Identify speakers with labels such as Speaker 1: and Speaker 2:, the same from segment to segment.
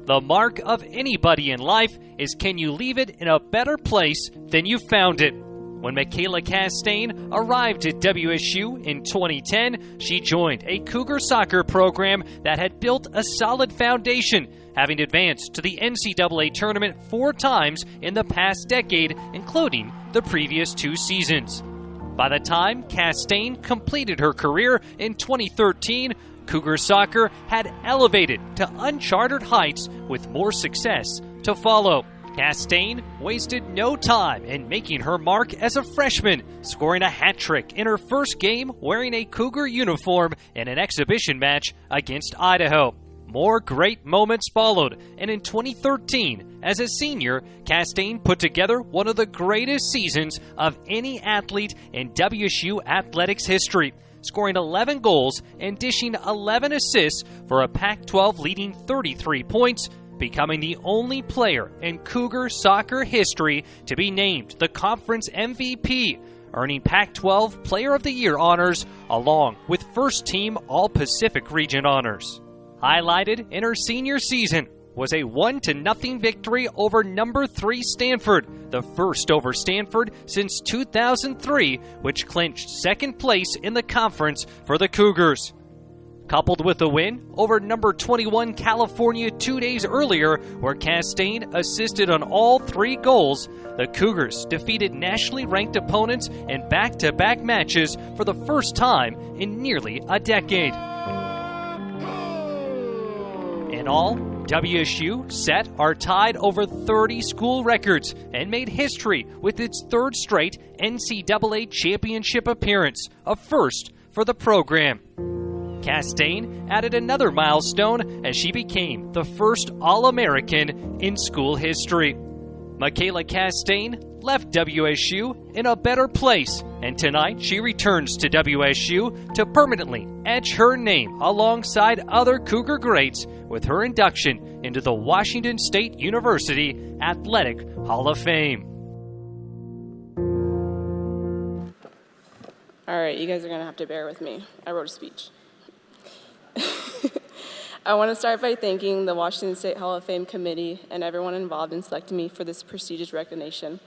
Speaker 1: The mark of anybody in life is, can you leave it in a better place than you found it? When Micaela Castain arrived at WSU in 2010, she joined a Cougar soccer program that had built a solid foundation, having advanced to the NCAA tournament 4 times in the past decade, including the previous 2 seasons. By the time Castain completed her career in 2013, Cougar soccer had elevated to uncharted heights with more success to follow. Castain wasted no time in making her mark as a freshman, scoring a hat trick in her first game wearing a Cougar uniform in an exhibition match against Idaho. More great moments followed, and in 2013, as a senior, Castain put together one of the greatest seasons of any athlete in WSU athletics history, scoring 11 goals and dishing 11 assists for a Pac-12 leading 33 points, becoming the only player in Cougar soccer history to be named the conference MVP, earning Pac-12 Player of the Year honors along with first-team All-Pacific Region honors. Highlighted in her senior season was a 1-0 victory over number 3 Stanford, the first over Stanford since 2003, which clinched second place in the conference for the Cougars. Coupled with a win over number 21 California 2 days earlier, where Castain assisted on all 3 goals, the Cougars defeated nationally ranked opponents in back-to-back matches for the first time in nearly a decade. In all, WSU set or tied over 30 school records and made history with its 3rd straight NCAA championship appearance, a first for the program. Castain added another milestone as she became the first All-American in school history. Micaela Castain left WSU in a better place, and tonight she returns to WSU to permanently etch her name alongside other Cougar greats with her induction into the Washington State University Athletic Hall of Fame.
Speaker 2: All right, you guys are going to have to bear with me. I wrote a speech. I want to start by thanking the Washington State Hall of Fame Committee and everyone involved in selecting me for this prestigious recognition.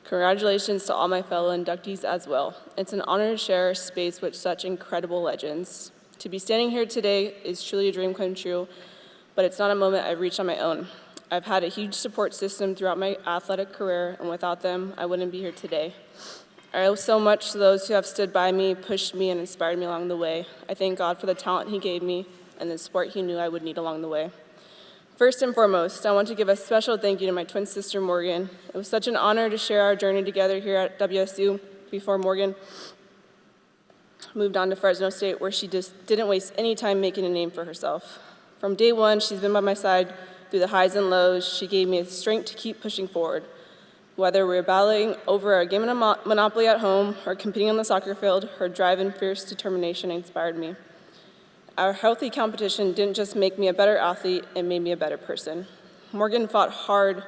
Speaker 2: Congratulations to all my fellow inductees as well. It's an honor to share a space with such incredible legends. To be standing here today is truly a dream come true, but it's not a moment I've reached on my own. I've had a huge support system throughout my athletic career, and without them, I wouldn't be here today. I owe so much to those who have stood by me, pushed me, and inspired me along the way. I thank God for the talent He gave me and the support He knew I would need along the way. First and foremost, I want to give a special thank you to my twin sister, Morgan. It was such an honor to share our journey together here at WSU before Morgan moved on to Fresno State, where she just didn't waste any time making a name for herself. From day one, she's been by my side through the highs and lows. She gave me the strength to keep pushing forward. Whether we were battling over a game of Monopoly at home or competing on the soccer field, her drive and fierce determination inspired me. Our healthy competition didn't just make me a better athlete, it made me a better person. Morgan fought hard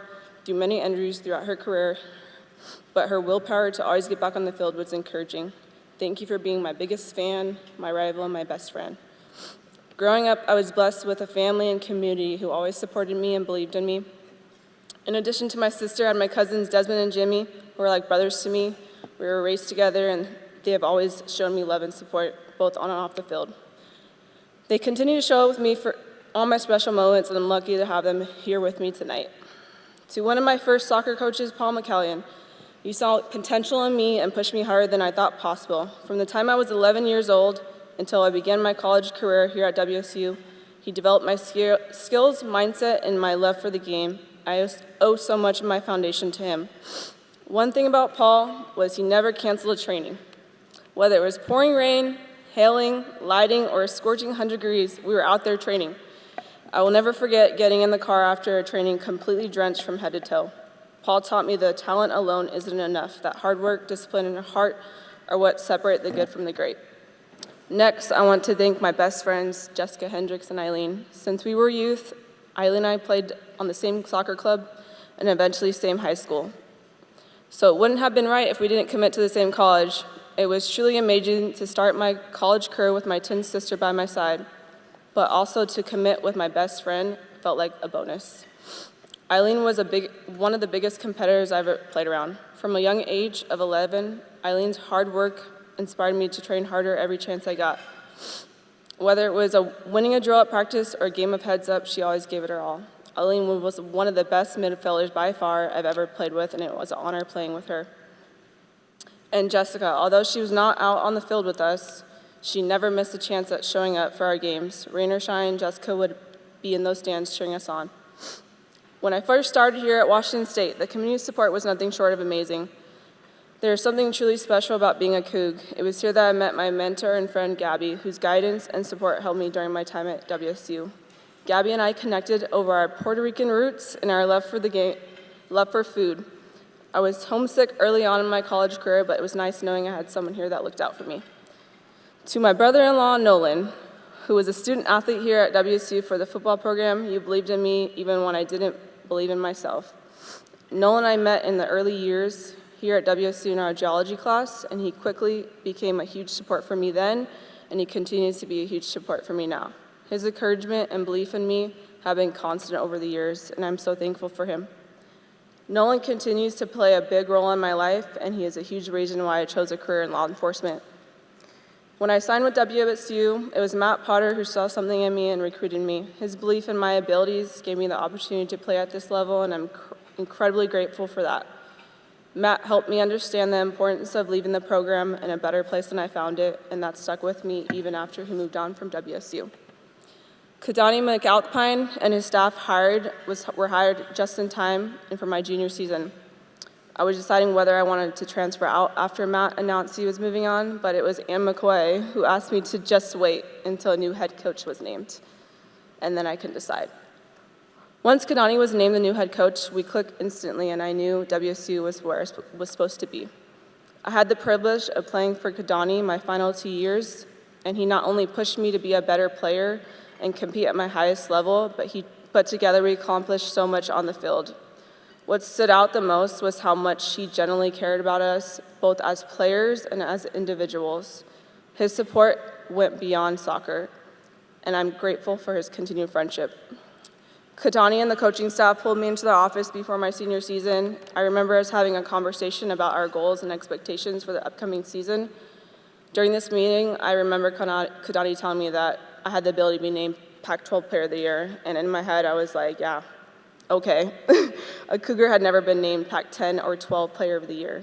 Speaker 2: through many injuries throughout her career, but her willpower to always get back on the field was encouraging. Thank you for being my biggest fan, my rival, and my best friend. Growing up, I was blessed with a family and community who always supported me and believed in me. In addition to my sister, I had my cousins Desmond and Jimmy, who were like brothers to me. We were raised together, and they have always shown me love and support, both on and off the field. They continue to show up with me for all my special moments, and I'm lucky to have them here with me tonight. To one of my first soccer coaches, Paul Micaela, you saw potential in me and pushed me harder than I thought possible. From the time I was 11 years old until I began my college career here at WSU, he developed my skills, mindset, and my love for the game. I owe so much of my foundation to him. One thing about Paul was he never canceled a training. Whether it was pouring rain, hailing, lighting, or a scorching 100 degrees, we were out there training. I will never forget getting in the car after a training completely drenched from head to toe. Paul taught me that talent alone isn't enough, that hard work, discipline, and heart are what separate the good from the great. Next, I want to thank my best friends, Jessica Hendricks and Eileen. Since we were youth, Eileen and I played on the same soccer club and eventually same high school. So it wouldn't have been right if we didn't commit to the same college. It was truly amazing to start my college career with my twin sister by my side, but also to commit with my best friend felt like a bonus. Eileen was one of the biggest competitors I've ever played around. From a young age of 11, Eileen's hard work inspired me to train harder every chance I got. Whether it was winning a drill at practice or a game of heads up, she always gave it her all. Eileen was one of the best midfielders by far I've ever played with, and it was an honor playing with her. And Jessica, although she was not out on the field with us, she never missed a chance at showing up for our games. Rain or shine, Jessica would be in those stands cheering us on. When I first started here at Washington State, the community support was nothing short of amazing. There is something truly special about being a Coug. It was here that I met my mentor and friend, Gabby, whose guidance and support helped me during my time at WSU. Gabby and I connected over our Puerto Rican roots and our love for food. I was homesick early on in my college career, but it was nice knowing I had someone here that looked out for me. To my brother-in-law, Nolan, who was a student athlete here at WSU for the football program, you believed in me even when I didn't believe in myself. Nolan and I met in the early years here at WSU in our geology class, and he quickly became a huge support for me then, and he continues to be a huge support for me now. His encouragement and belief in me have been constant over the years, and I'm so thankful for him. Nolan continues to play a big role in my life, and he is a huge reason why I chose a career in law enforcement. When I signed with WSU, it was Matt Potter who saw something in me and recruited me. His belief in my abilities gave me the opportunity to play at this level, and I'm incredibly grateful for that. Matt helped me understand the importance of leaving the program in a better place than I found it, and that stuck with me even after he moved on from WSU. Kadani McAlpine and his staff were hired just in time and for my junior season. I was deciding whether I wanted to transfer out after Matt announced he was moving on, but it was Ann McCoy who asked me to just wait until a new head coach was named, and then I could decide. Once Kadani was named the new head coach, we clicked instantly, and I knew WSU was where I was supposed to be. I had the privilege of playing for Kadani my final 2 years, and he not only pushed me to be a better player and compete at my highest level, but together we accomplished so much on the field. What stood out the most was how much he genuinely cared about us, both as players and as individuals. His support went beyond soccer, and I'm grateful for his continued friendship. Kadani and the coaching staff pulled me into the office before my senior season. I remember us having a conversation about our goals and expectations for the upcoming season. During this meeting, I remember Kadani telling me that I had the ability to be named Pac-12 Player of the Year, and in my head I was like, yeah, okay. A Cougar had never been named Pac-10 or 12 Player of the Year.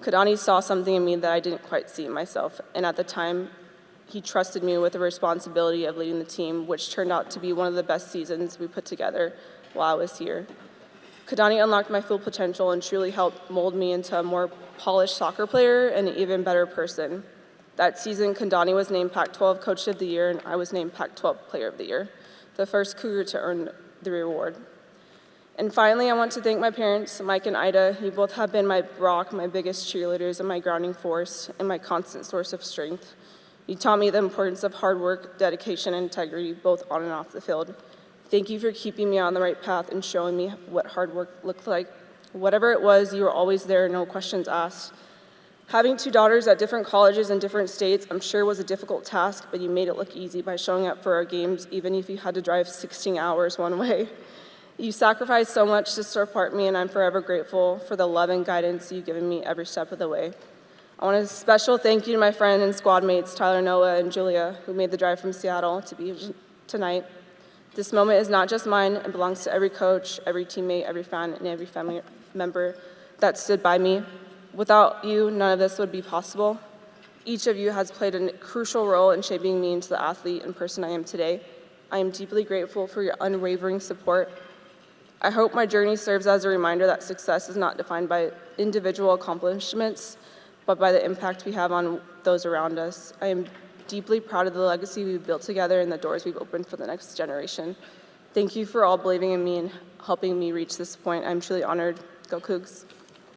Speaker 2: Kadani saw something in me that I didn't quite see in myself, and at the time, he trusted me with the responsibility of leading the team, which turned out to be one of the best seasons we put together while I was here. Kadani unlocked my full potential and truly helped mold me into a more polished soccer player and an even better person. That season, Kadani was named Pac-12 Coach of the Year, and I was named Pac-12 Player of the Year, the first Cougar to earn the reward. And finally, I want to thank my parents, Mike and Ida. You both have been my rock, my biggest cheerleaders, and my grounding force, and my constant source of strength. You taught me the importance of hard work, dedication, and integrity, both on and off the field. Thank you for keeping me on the right path and showing me what hard work looked like. Whatever it was, you were always there, no questions asked. Having 2 daughters at different colleges in different states, I'm sure was a difficult task, but you made it look easy by showing up for our games, even if you had to drive 16 hours one way. You sacrificed so much to support me, and I'm forever grateful for the love and guidance you've given me every step of the way. I want a special thank you to my friend and squad mates, Tyler, Noah, and Julia, who made the drive from Seattle to be here tonight. This moment is not just mine. It belongs to every coach, every teammate, every fan, and every family member that stood by me. Without you, none of this would be possible. Each of you has played a crucial role in shaping me into the athlete and person I am today. I am deeply grateful for your unwavering support. I hope my journey serves as a reminder that success is not defined by individual accomplishments, but by the impact we have on those around us. I am deeply proud of the legacy we've built together and the doors we've opened for the next generation. Thank you for all believing in me and helping me reach this point. I'm truly honored. Go Cougs.